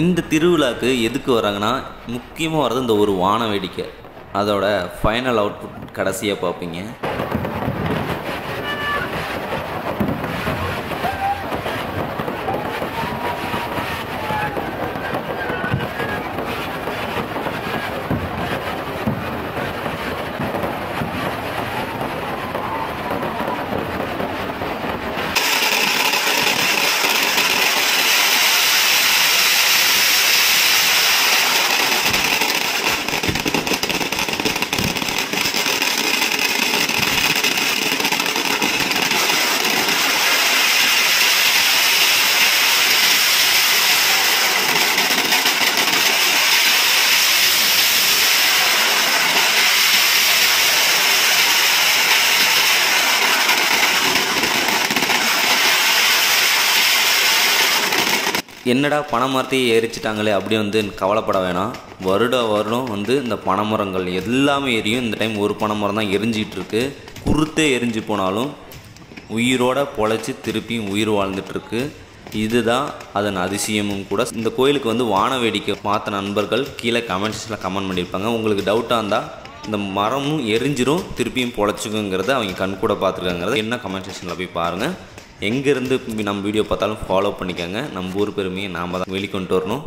இந்த திருவிழாக்கு எதுக்கு வராங்கன்னா, முக்கியமாக வர்றது இந்த ஒரு வான வேடிக்கை. அதோட ஃபைனல் அவுட்புட் கடைசியாக பார்ப்பீங்க. என்னடா பனைமரத்தையே எரிச்சிட்டாங்களே அப்படி கவலைப்பட வேணாம். வருடம் இந்த பனைமரங்கள் எல்லாமே எரியும். இந்த டைம் ஒரு பனைமரம் தான் எரிஞ்சிக்கிட்டு இருக்கு. குருத்தே எரிஞ்சு போனாலும் உயிரோட பொழைச்சி திருப்பியும் உயிர் வாழ்ந்துட்டுருக்கு. இதுதான் அதன் அதிசயமும் கூட. இந்த கோயிலுக்கு வான வேடிக்கை பார்த்த நண்பர்கள் கீழே கமெண்ட்ஸில் கமெண்ட் பண்ணியிருப்பாங்க. உங்களுக்கு டவுட்டாக இருந்தால் இந்த மரமும் எரிஞ்சிரும் திருப்பியும் பொழைச்சிக்குங்கிறத அவங்க கண் கூட பார்த்துருக்காங்கிறத என்ன கமெண்ட் செக்ஷனில் போய் பாருங்கள். எங்கேருந்து நம்ம வீடியோ பார்த்தாலும் ஃபாலோ பண்ணிக்கோங்க. நம்ம ஊர் பெருமையை நாம் தான் வெளிக்கொண்டு வரணும்.